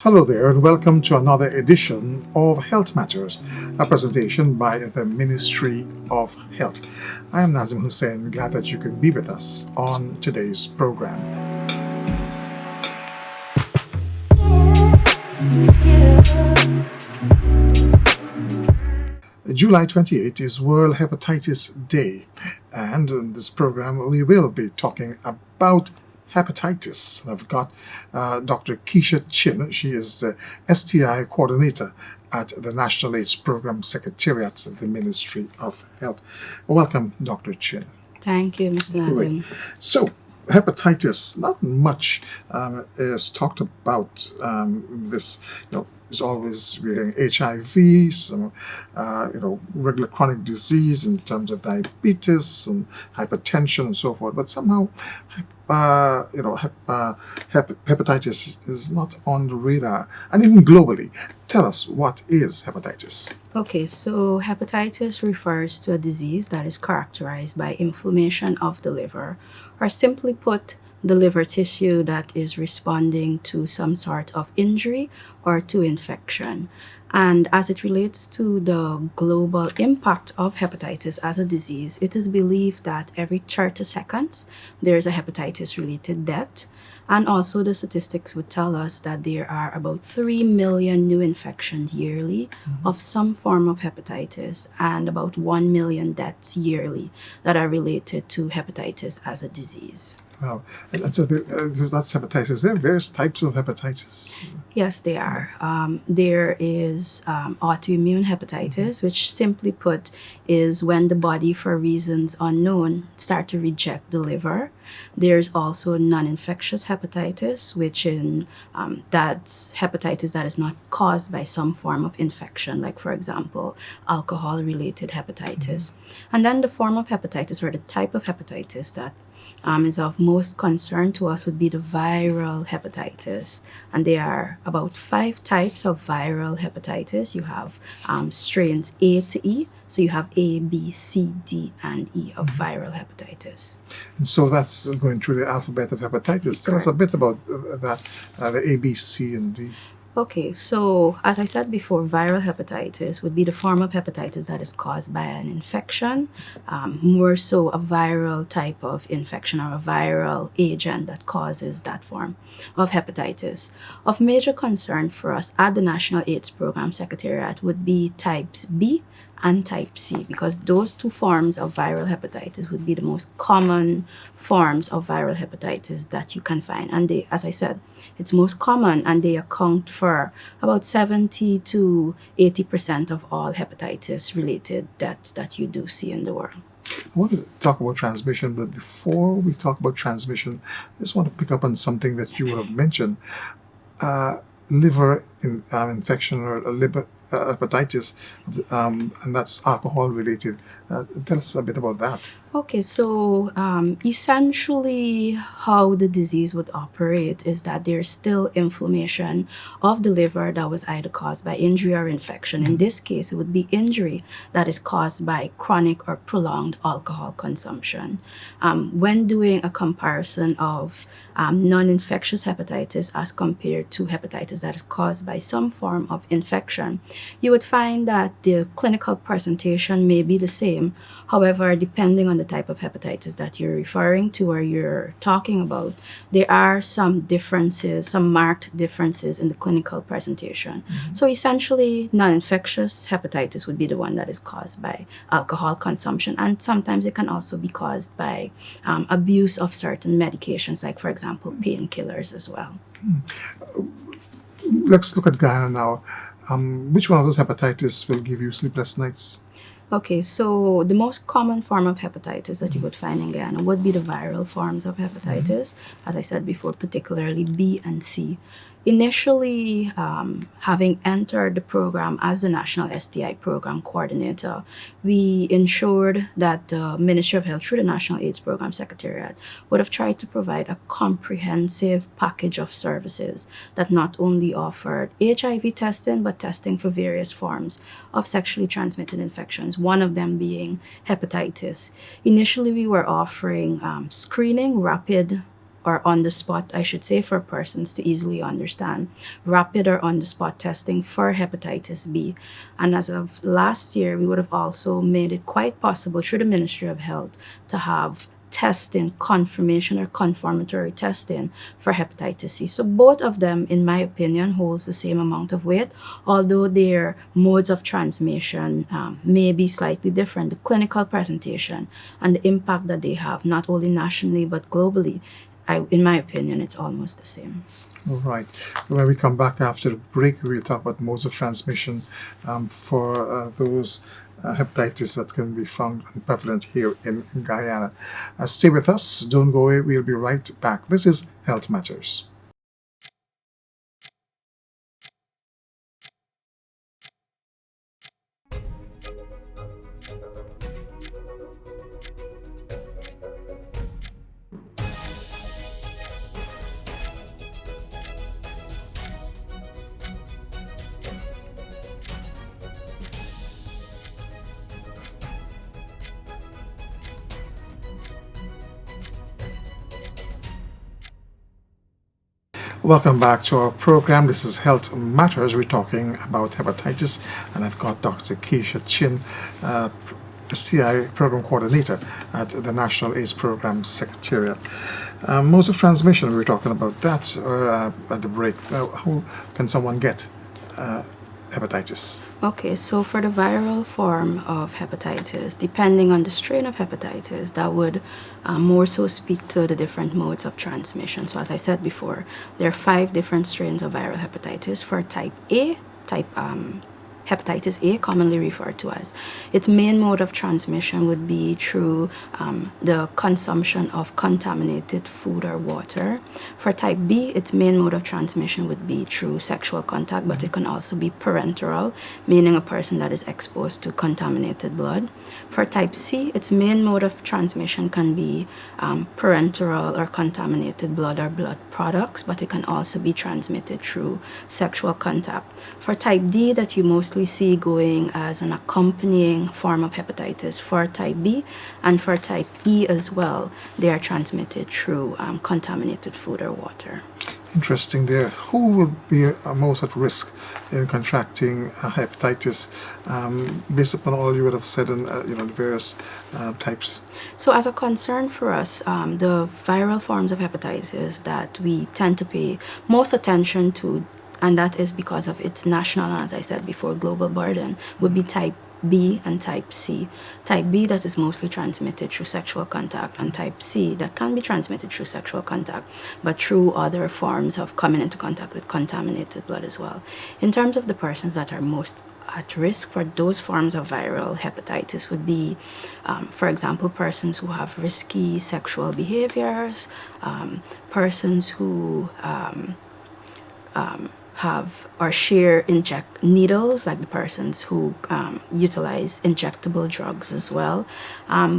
Hello there, and welcome to another edition of Health Matters, a presentation by the Ministry of Health. I am Nazim Hussain, glad that you can be with us on today's program. July 28 is World Hepatitis Day, and in this program we will be talking about hepatitis. I've got Dr. Keisha Chin. She is the STI coordinator at the National AIDS Program Secretariat of the Ministry of Health. Welcome, Dr. Chin. Thank you, Mr. Great. Nazim. So, hepatitis, not much is talked about this. Is always we're hearing HIV, some regular chronic disease in terms of diabetes and hypertension and so forth. But somehow, hepatitis is not on the radar, and even globally. Tell us, what is hepatitis? Okay, so hepatitis refers to a disease that is characterized by inflammation of the liver, or simply put, the liver tissue that is responding to some sort of injury or to infection. And as it relates to the global impact of hepatitis as a disease, it is believed that every 30 seconds there is a hepatitis related death. And also, the statistics would tell us that there are about 3 million new infections yearly of some form of hepatitis, and about 1 million deaths yearly that are related to hepatitis as a disease. Wow. And so that's hepatitis. There are various types of hepatitis. Yes, they are. There is autoimmune hepatitis, which simply put is when the body, for reasons unknown, start to reject the liver. There's also non-infectious hepatitis, which that's hepatitis that is not caused by some form of infection, like, for example, alcohol-related hepatitis. And then the form of hepatitis, or the type of hepatitis that is of most concern to us, would be the viral hepatitis. And there are about 5 types of viral hepatitis. You have strains A to E. So you have A, B, C, D, and E of viral hepatitis. And so that's going through the alphabet of hepatitis. Tell us a bit about that, the A, B, C, and D. Okay, so as I said before, viral hepatitis would be the form of hepatitis that is caused by an infection, more so a viral type of infection or a viral agent that causes that form of hepatitis. Of major concern for us at the National AIDS Program Secretariat would be types B and type C, because those 2 forms of viral hepatitis would be the most common forms of viral hepatitis that you can find. And they, as I said, it's most common, and they account for about 70 to 80% of all hepatitis related deaths that you do see in the world. I want to talk about transmission, but before we talk about transmission, I just want to pick up on something that you would have mentioned. Liver infection or liver hepatitis, and that's alcohol related. Tell us a bit about that. Okay, so essentially how the disease would operate is that there's still inflammation of the liver that was either caused by injury or infection. In this case, it would be injury that is caused by chronic or prolonged alcohol consumption. When doing a comparison of non-infectious hepatitis as compared to hepatitis that is caused by some form of infection, you would find that the clinical presentation may be the same. However, depending on the type of hepatitis that you're referring to or you're talking about, there are some differences, some marked differences in the clinical presentation. So essentially, non-infectious hepatitis would be the one that is caused by alcohol consumption, and sometimes it can also be caused by abuse of certain medications, like, for example, painkillers as well. Let's look at Ghana now. Which one of those hepatitis will give you sleepless nights? Okay, so the most common form of hepatitis that you would find in Ghana would be the viral forms of hepatitis, as I said before, particularly B and C. Initially, having entered the program as the National STI Program Coordinator, we ensured that the Ministry of Health, through the National AIDS Program Secretariat, would have tried to provide a comprehensive package of services that not only offered HIV testing, but testing for various forms of sexually transmitted infections, one of them being hepatitis. Initially, we were offering screening, rapid or on the spot, I should say, for persons to easily understand, rapid or on the spot testing for hepatitis B. And as of last year, we would have also made it quite possible through the Ministry of Health to have testing, confirmation or confirmatory testing for hepatitis C. So both of them, in my opinion, holds the same amount of weight, although their modes of transmission may be slightly different. The clinical presentation and the impact that they have, not only nationally but globally, in my opinion, it's almost the same. All right. When we come back after the break, we'll talk about modes of transmission for those hepatitis that can be found and prevalent here in Guyana. Stay with us. Don't go away. We'll be right back. This is Health Matters. Welcome back to our program. This is Health Matters. We're talking about hepatitis, and I've got Dr. Keisha Chin, CI Program Coordinator at the National AIDS Program Secretariat. Modes of transmission, we were talking about that at the break. How can someone get hepatitis? Okay, so for the viral form of hepatitis, depending on the strain of hepatitis, that would more so speak to the different modes of transmission. So as I said before, there are 5 different strains of viral hepatitis. For type A, hepatitis A, commonly referred to as, its main mode of transmission would be through the consumption of contaminated food or water. For type B, its main mode of transmission would be through sexual contact, but it can also be parenteral, meaning a person that is exposed to contaminated blood. For type C, its main mode of transmission can be parenteral or contaminated blood or blood products, but it can also be transmitted through sexual contact. For type D, that you mostly see going as an accompanying form of hepatitis for type B, and for type E as well, they are transmitted through contaminated food or water. Interesting there. Who would be most at risk in contracting hepatitis based upon all you would have said in the various types? So as a concern for us, the viral forms of hepatitis that we tend to pay most attention to, and that is because of its national and, as I said before, global burden, would be type B and type C. Type B, that is mostly transmitted through sexual contact, and type C, that can be transmitted through sexual contact, but through other forms of coming into contact with contaminated blood as well. In terms of the persons that are most at risk for those forms of viral hepatitis would be, for example, persons who have risky sexual behaviors, persons who have or share inject needles, like the persons who utilize injectable drugs as well.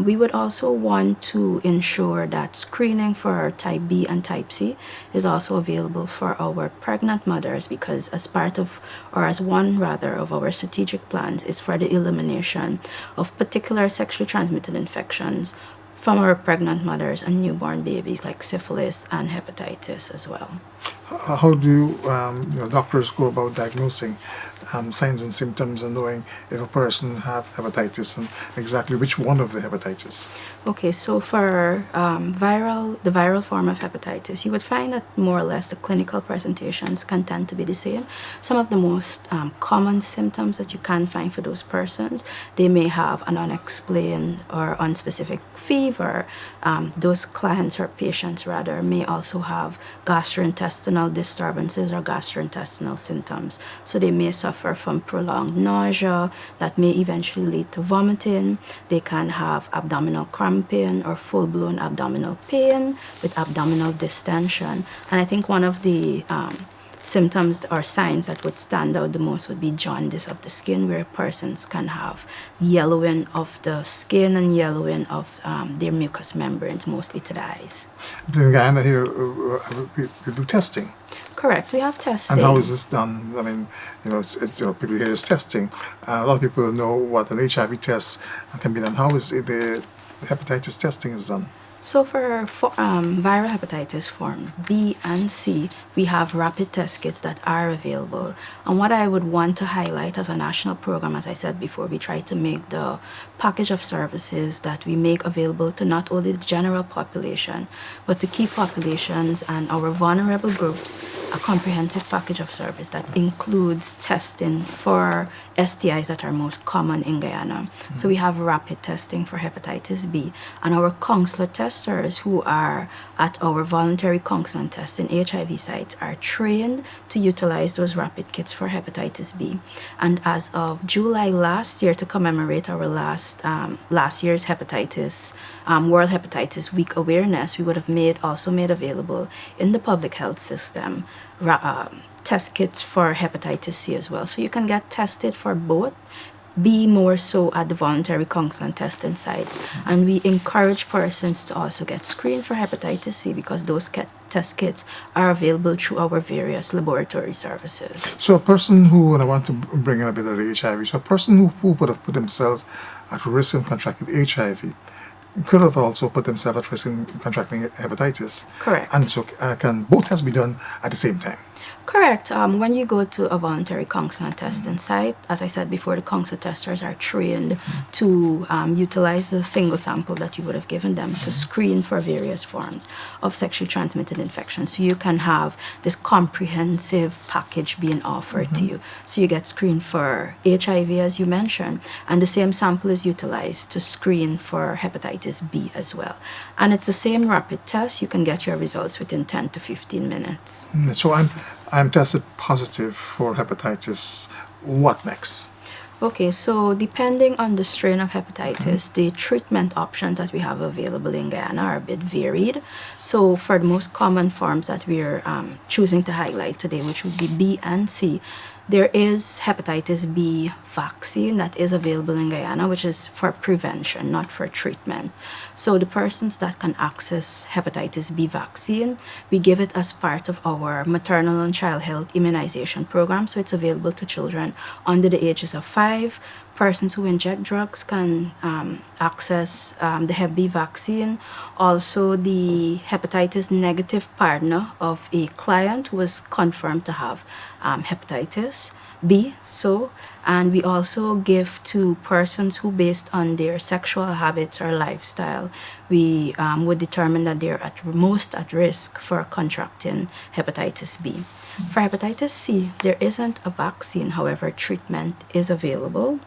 We would also want to ensure that screening for type B and type C is also available for our pregnant mothers, because as part of, or as one rather, of our strategic plans is for the elimination of particular sexually transmitted infections from our pregnant mothers and newborn babies, like syphilis and hepatitis as well. How do doctors go about diagnosing signs and symptoms and knowing if a person have hepatitis and exactly which one of the hepatitis? Okay, so for the viral form of hepatitis, you would find that more or less the clinical presentations can tend to be the same. Some of the most common symptoms that you can find for those persons, they may have an unexplained or unspecific fever. Those clients or patients rather may also have gastrointestinal disturbances or gastrointestinal symptoms. So they may suffer from prolonged nausea that may eventually lead to vomiting. They can have abdominal cramping or full-blown abdominal pain with abdominal distension. And I think one of the symptoms or signs that would stand out the most would be jaundice of the skin, where persons can have yellowing of the skin and yellowing of their mucous membranes, mostly to the eyes. In Guyana here, we do testing. Correct, we have testing. And how is this done? I mean, people hear is testing. A lot of people know what an HIV test can be done. How is the hepatitis testing is done? So for viral hepatitis form B and C, we have rapid test kits that are available. And what I would want to highlight as a national program, as I said before, we try to make the package of services that we make available to not only the general population, but to key populations and our vulnerable groups, a comprehensive package of service that includes testing for STIs that are most common in Guyana. So we have rapid testing for hepatitis B, and our counselor testers who are at our voluntary counseling testing HIV sites are trained to utilize those rapid kits for hepatitis B. And as of July last year, to commemorate our last year's hepatitis World Hepatitis Week awareness, we would have also made available in the public health system test kits for hepatitis C as well. So you can get tested for both, be more so at the voluntary counseling testing sites. And we encourage persons to also get screened for hepatitis C because those test kits are available through our various laboratory services. So a person who, and I want to bring in a bit of the HIV, so a person who would have put themselves at risk of contracting HIV could have also put themselves at risk in contracting hepatitis. Correct. And so both has to be done at the same time. Correct. When you go to a voluntary counseling testing site, as I said before, the counselor testers are trained to utilize the single sample that you would have given them to screen for various forms of sexually transmitted infections. So you can have this comprehensive package being offered to you. So you get screened for HIV, as you mentioned, and the same sample is utilized to screen for hepatitis B as well. And it's the same rapid test. You can get your results within 10 to 15 minutes. So I'm tested positive for hepatitis. What next? Okay, so depending on the strain of hepatitis, the treatment options that we have available in Guyana are a bit varied. So for the most common forms that we're choosing to highlight today, which would be B and C, there is hepatitis B vaccine that is available in Guyana, which is for prevention, not for treatment. So the persons that can access hepatitis B vaccine, we give it as part of our maternal and child health immunization program. So it's available to children under the ages of 5. Persons who inject drugs can access the Hep B vaccine. Also, the hepatitis negative partner of a client who was confirmed to have hepatitis B. And we also give to persons who, based on their sexual habits or lifestyle, we would determine that they're most at risk for contracting hepatitis B. For hepatitis C, there isn't a vaccine, however, treatment is available.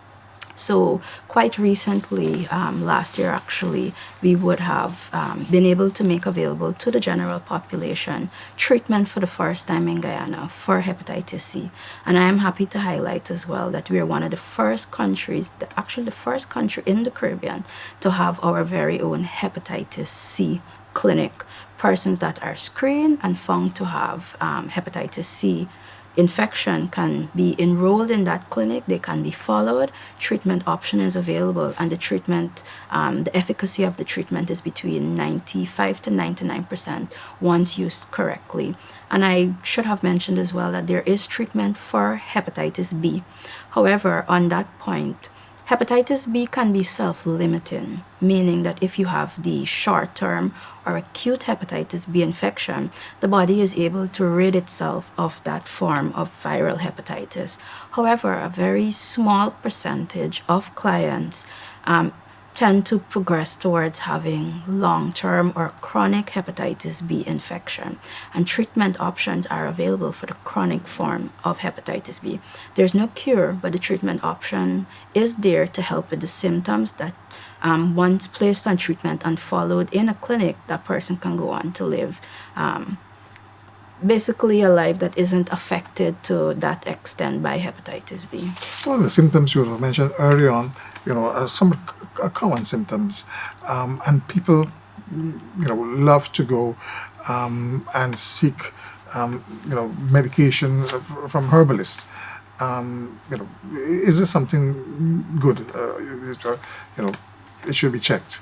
So quite recently, last year actually, we would have been able to make available to the general population treatment for the first time in Guyana for hepatitis C. And I am happy to highlight as well that we are one of the first countries, actually the first country in the Caribbean, to have our very own hepatitis C clinic. Persons that are screened and found to have hepatitis C infection can be enrolled in that clinic. They can be followed. Treatment option is available, and the treatment, the efficacy of the treatment is between 95 to 99% once used correctly. And I should have mentioned as well that there is treatment for hepatitis B. However, on that point, hepatitis B can be self-limiting, meaning that if you have the short-term or acute hepatitis B infection, the body is able to rid itself of that form of viral hepatitis. However, a very small percentage of clients tend to progress towards having long-term or chronic hepatitis B infection, and treatment options are available for the chronic form of hepatitis B. There's no cure, but the treatment option is there to help with the symptoms that once placed on treatment and followed in a clinic, that person can go on to live basically a life that isn't affected to that extent by hepatitis B. Some of the symptoms you have mentioned earlier on, are some common symptoms, and people, love to go and seek, medication from herbalists. Is this something good? It should be checked.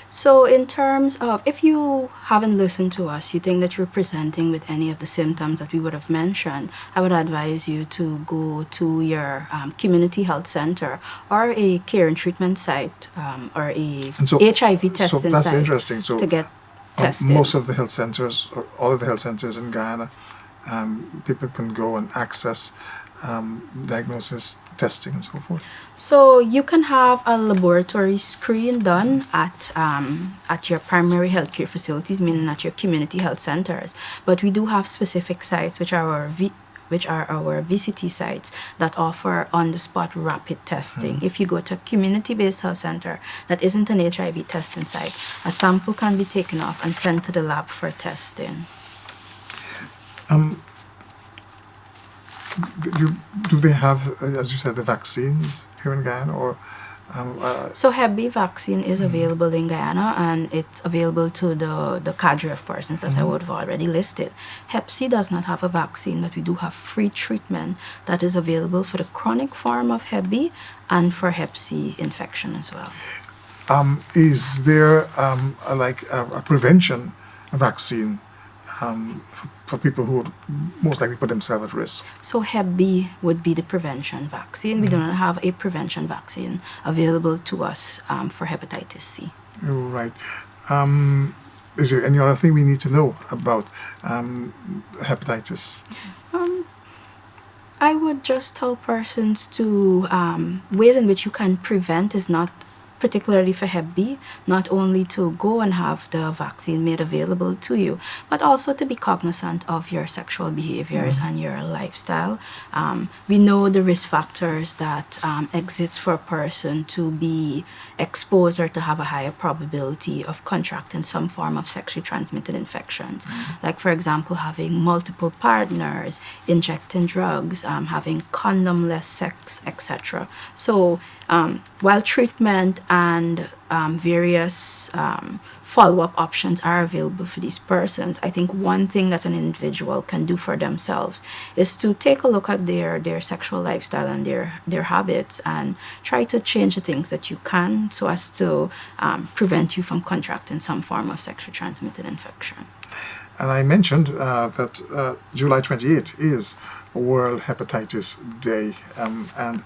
So in terms of, if you haven't listened to us, you think that you're presenting with any of the symptoms that we would have mentioned, I would advise you to go to your community health center or a care and treatment site, or a And so, HIV so testing that's site interesting. So to get tested. most of the health centers, or all of the health centers in Guyana, people can go and access diagnosis, testing, and so forth. So you can have a laboratory screen done at your primary healthcare facilities, meaning at your community health centers. But we do have specific sites, which are our VCT sites, that offer on-the-spot rapid testing. If you go to a community-based health center that isn't an HIV testing site, a sample can be taken off and sent to the lab for testing. Do they have, as you said, the vaccines here in Guyana, or So Hep B vaccine is available in Guyana, and it's available to the cadre of persons that I would have already listed. Hep C does not have a vaccine, but we do have free treatment that is available for the chronic form of Hep B and for Hep C infection as well. is there a prevention vaccine for people who would most likely put themselves at risk? So Hep B would be the prevention vaccine. We do not have a prevention vaccine available to us for hepatitis C. Right. Is there any other thing we need to know about hepatitis? I would just tell persons to ways in which you can prevent is not particularly for Hep B, not only to go and have the vaccine made available to you, but also to be cognizant of your sexual behaviors and your lifestyle. We know the risk factors that exist for a person to be exposed or to have a higher probability of contracting some form of sexually transmitted infections. Like, for example, having multiple partners, injecting drugs, having condom-less sex, etc. So while treatment and various follow-up options are available for these persons, I think one thing that an individual can do for themselves is to take a look at their sexual lifestyle and their habits, and try to change the things that you can so as to prevent you from contracting some form of sexually transmitted infection. And I mentioned that July 28th is World Hepatitis Day. And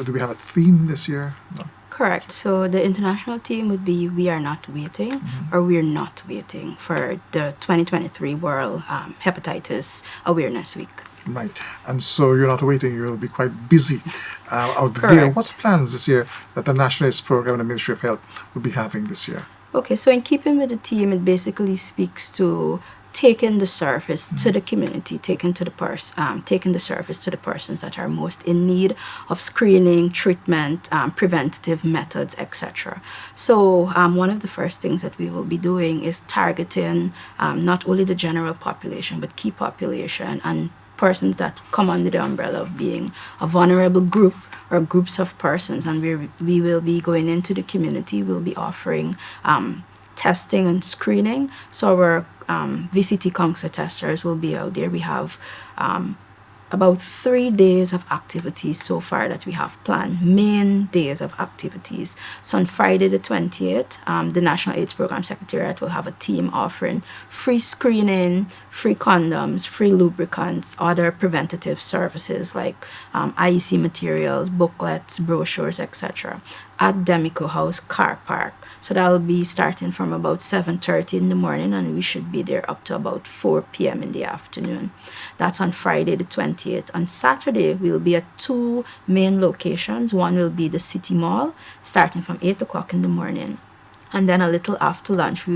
do we have a theme this year? No. Correct. So the international theme would be "We Are Not Waiting" or "We're Not Waiting" for the 2023 World Hepatitis Awareness Week. Right. And so you're not waiting, you'll be quite busy out there. Correct. What's plans this year that the National AIDS Program and the Ministry of Health will be having this year? Okay, so in keeping with the theme, it basically speaks to taking the service to the community, taking the service to the persons that are most in need of screening, treatment, preventative methods, etc. So one of the first things that we will be doing is targeting not only the general population, but key population and persons that come under the umbrella of being a vulnerable group or groups of persons. And we will be going into the community. We'll be offering testing and screening. So our VCT counselor testers will be out there. We have about 3 days of activities so far that we have planned, main days of activities. So on Friday the 20th, the National AIDS Program Secretariat will have a team offering free screening, free condoms, free lubricants, other preventative services like IEC materials, booklets, brochures, etc. at Demico House Car Park. So that will be starting from about 7:30 in the morning, and we should be there up to about 4 p.m. in the afternoon. That's on Friday the 20th. On Saturday, we'll be at 2 main locations. One will be the City Mall, starting from 8 o'clock in the morning. And then a little after lunch,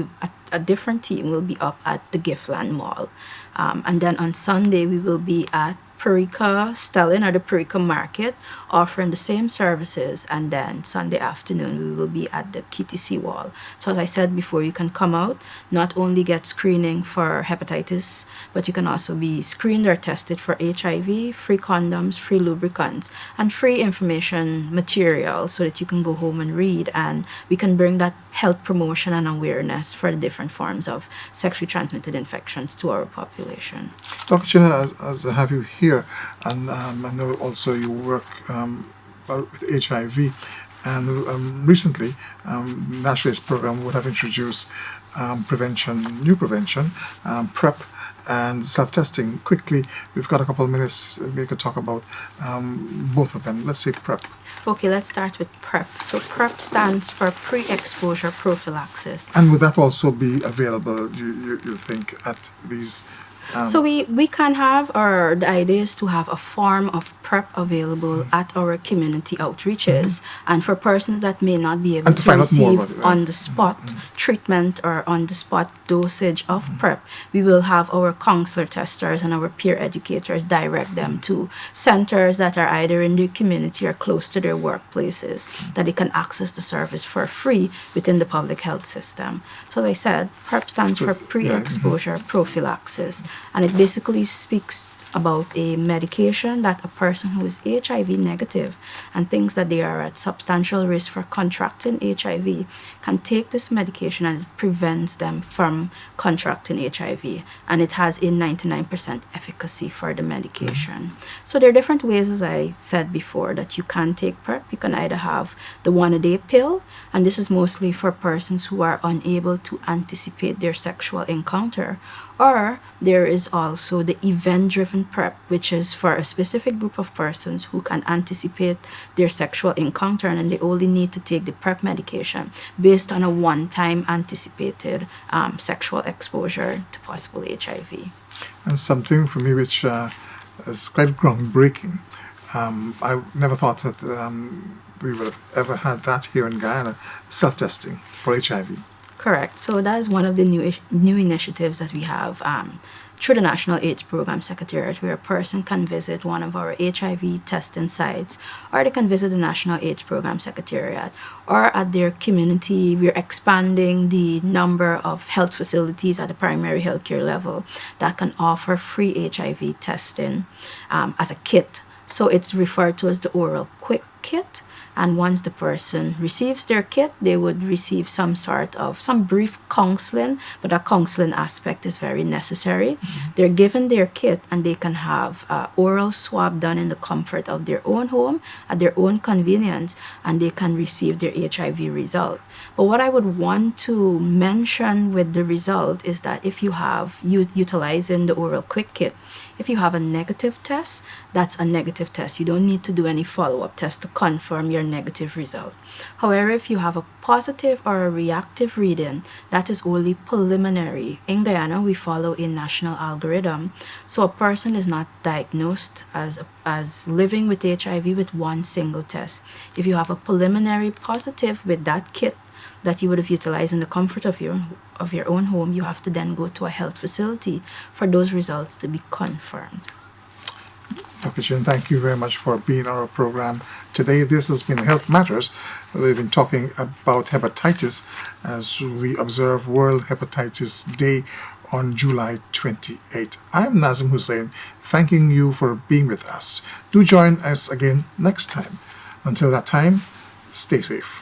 a different team will be up at the Giftland Mall. And then on Sunday, we will be at Perica Stelling or the Perica Market, offering the same services. And then Sunday afternoon, we will be at the KTC Wall. So as I said before, you can come out, not only get screening for hepatitis, but you can also be screened or tested for HIV, free condoms, free lubricants, and free information material so that you can go home and read. And we can bring that health promotion and awareness for the different forms of sexually transmitted infections to our population. Dr. China, as I have you here, and I know also you work with HIV. And recently, National AIDS Program would have introduced new prevention, PrEP, and self-testing. Quickly, we've got a couple of minutes. We could talk about both of them. Let's say PrEP. Okay, let's start with PrEP. So PrEP stands for pre-exposure prophylaxis. And would that also be available, you think, at these? So we can have, or the idea is to have a form of PrEP available at our community outreaches, and for persons that may not be able And to find out more receive about it, right? on the spot treatment or on the spot dosage of PrEP, we will have our counselor testers and our peer educators direct them to centers that are either in the community or close to their workplaces, that they can access the service for free within the public health system. So, like I said, PrEP stands for pre-exposure prophylaxis, and it basically speaks about a medication that a person who is HIV negative and thinks that they are at substantial risk for contracting HIV can take this medication, and it prevents them from contracting HIV, and it has a 99% efficacy for the medication. So there are different ways, as I said before, that you can take PrEP. You can either have the one-a-day pill, and this is mostly for persons who are unable to anticipate their sexual encounter, or there is also the event-driven PrEP, which is for a specific group of persons who can anticipate their sexual encounter, and they only need to take the PrEP medication based on a one-time anticipated sexual exposure to possible HIV. And something for me which is quite groundbreaking. I never thought that we would have ever had that here in Guyana, self-testing for HIV. Correct. So that is one of the new initiatives that we have through the National AIDS Program Secretariat, where a person can visit one of our HIV testing sites, or they can visit the National AIDS Program Secretariat, or at their community. We're expanding the number of health facilities at the primary healthcare level that can offer free HIV testing as a kit. So it's referred to as the oral quick kit. And once the person receives their kit, they would receive some brief counseling, but that counseling aspect is very necessary. They're given their kit, and they can have oral swab done in the comfort of their own home at their own convenience, and they can receive their HIV result. But what I would want to mention with the result is that if you have utilizing the oral quick kit, if you have a negative test, that's a negative test. You don't need to do any follow-up test to confirm your negative result. However, if you have a positive or a reactive reading, that is only preliminary. In Guyana, we follow a national algorithm, so a person is not diagnosed as living with HIV with one single test. If you have a preliminary positive with that kit that you would have utilized in the comfort of your own home, you have to then go to a health facility for those results to be confirmed. Dr. Chin, thank you very much for being on our program today. This has been Health Matters. We've been talking about hepatitis as we observe World Hepatitis Day on July 28. I'm Nazim Hussain, thanking you for being with us. Do join us again next time. Until that time, stay safe.